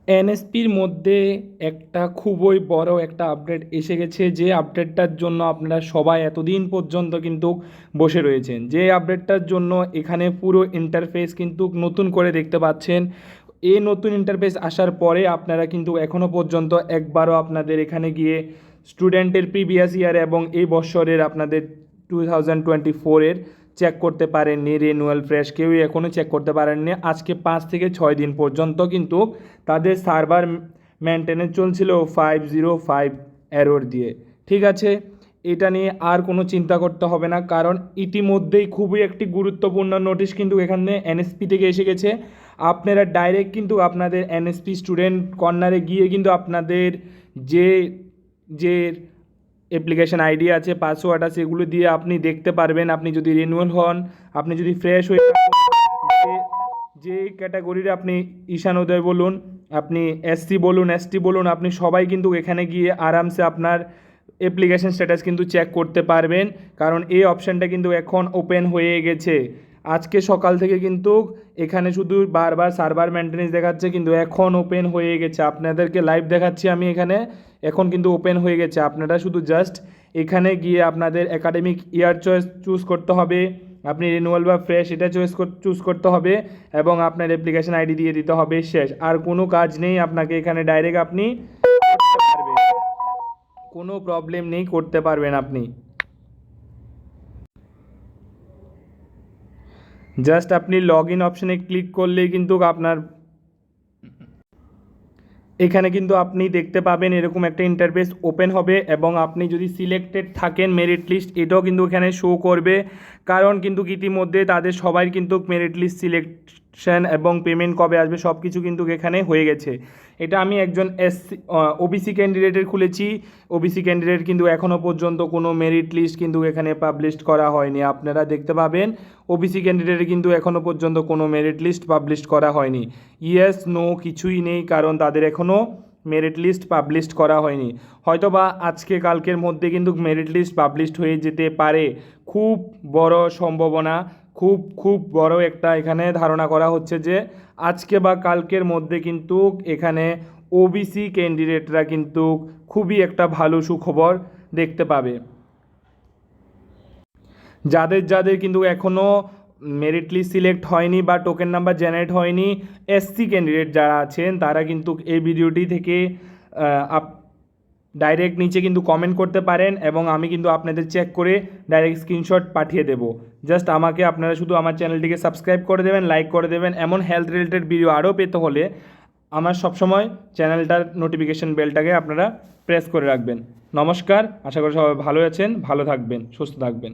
এনএসপির মধ্যে একটা খুবই বড় একটা আপডেট এসে গেছে, যে আপডেটটার জন্য আপনারা সবাই এতদিন পর্যন্ত কিন্তু বসে রয়েছেন। যে আপডেটটার জন্য এখানে পুরো ইন্টারফেস কিন্তু নতুন করে দেখতে পাচ্ছেন। এই নতুন ইন্টারফেস আসার পরে আপনারা কিন্তু এখনও পর্যন্ত একবারও আপনাদের এখানে গিয়ে স্টুডেন্টের প্রিভিয়াস ইয়ার এবং এই বছরের আপনাদের 2024-এর চেক করতে পারেননি। রিনিউয়াল ফ্রেশ কেউই এখনও চেক করতে পারেননি। আজকে 5 থেকে 6 দিন পর্যন্ত কিন্তু তাদের সার্ভার মেনটেনেন্স চলছিল 505 এরর দিয়ে। ঠিক আছে, এটা নিয়ে আর কোনো চিন্তা করতে হবে না, কারণ ইতিমধ্যেই খুবই একটি গুরুত্বপূর্ণ নোটিশ কিন্তু এখানে এনএসপি থেকে এসে গেছে। আপনারা ডাইরেক্ট কিন্তু আপনাদের এনএসপি স্টুডেন্ট কর্নারে গিয়ে কিন্তু আপনাদের যে যে অ্যাপ্লিকেশান আইডি আছে, পাসওয়ার্ড আছে, এগুলো দিয়ে আপনি দেখতে পারবেন। আপনি যদি রিনিউয়াল হন, আপনি যদি ফ্রেশ হয়ে যে ক্যাটাগরির আপনি ঈশানোদয় বলুন, আপনি এসসি বলুন, এসটি বলুন, আপনি সবাই কিন্তু এখানে গিয়ে আরামসে আপনার অ্যাপ্লিকেশান স্ট্যাটাস কিন্তু চেক করতে পারবেন, কারণ এই অপশানটা কিন্তু এখন ওপেন হয়ে গেছে। আজকে সকাল থেকে কিন্তু এখানে শুধু বারবার সার্ভার মেনটেনেন্স দেখাচ্ছে, কিন্তু এখন ওপেন হয়ে গেছে। আপনাদেরকে লাইভ দেখাচ্ছি আমি এখানে, এখন কিন্তু ওপেন হয়ে গেছে। আপনারা শুধু জাস্ট এখানে গিয়ে আপনাদের একাডেমিক ইয়ার চুজ করতে হবে, আপনি রিনিউয়াল বা ফ্রেশ এটা চুজ করতে হবে, এবং আপনার অ্যাপ্লিকেশান আইডি দিয়ে দিতে হবে, শেষ। আর কোনো কাজ নেই, আপনাকে এখানে ডাইরেক্ট আপনি করতে পারবেন, কোনো প্রবলেম নেই, করতে পারবেন আপনি। জাস্ট আপনি লগ ইন অপশানে ক্লিক করলেই কিন্তু আপনার এখানে কিন্তু আপনি দেখতে পাবেন এরকম একটা ইন্টারফেস ওপেন হবে, এবং আপনি যদি সিলেক্টেড থাকেন মেরিট লিস্ট, এটাও কিন্তু এখানে শো করবে। কারণ কিন্তু ইতিমধ্যে তাদের সবাই কিন্তু মেরিট লিস্ট সিলেকশন এবং পেমেন্ট কবে আসবে সব কিছু কিন্তু এখানে হয়ে গেছে। এটা আমি একজন ওবিসি ক্যান্ডিডেটের খুলেছি। ওবিসি ক্যান্ডিডেট কিন্তু এখনও পর্যন্ত কোনো মেরিট লিস্ট কিন্তু এখানে পাবলিশ করা হয়নি। আপনারা দেখতে পাবেন ওবিসি ক্যান্ডিডেটের কিন্তু এখনও পর্যন্ত কোনো মেরিট লিস্ট পাবলিশ করা হয়নি। ইয়েস নো কিছুই নেই, কারণ তাদের এখনও মেরিট লিস্ট পাবলিশ করা হয়নি। হয়তো বা আজকে কালকের মধ্যে কিন্তু মেরিট লিস্ট পাবলিশ হয়ে যেতে পারে, খুব বড় সম্ভাবনা, খুব খুব বড় একটা এখানে ধারণা করা হচ্ছে যে আজকে বা কালকের মধ্যে কিন্তু এখানে ওবিসি ক্যান্ডিডেটরা কিন্তু খুবই একটা ভালো সুখবর দেখতে পাবে। যাদের যাদের কিন্তু এখনও মেরিট লিস্ট সিলেক্ট হয়নি বা টোকেন নাম্বার জেনারেট হয়নি, এসসি ক্যান্ডিডেট যারা আছেন তারা কিন্তু এই ভিডিওটি থেকে ডাইরেক্ট নিচে কিন্তু কমেন্ট করতে পারেন, এবং আমি কিন্তু আপনাদের চেক করে ডাইরেক্ট স্ক্রিনশট পাঠিয়ে দেবো। জাস্ট আমাকে আপনারা শুধু আমার চ্যানেলটিকে সাবস্ক্রাইব করে দেবেন, লাইক করে দেবেন। এমন হেলথ রিলেটেড ভিডিও আরও পেতে হলে আমার সবসময় চ্যানেলটার নোটিফিকেশন বেলটাকে আপনারা প্রেস করে রাখবেন। নমস্কার, আশা করি সবাই ভালো আছেন, ভালো থাকবেন, সুস্থ থাকবেন।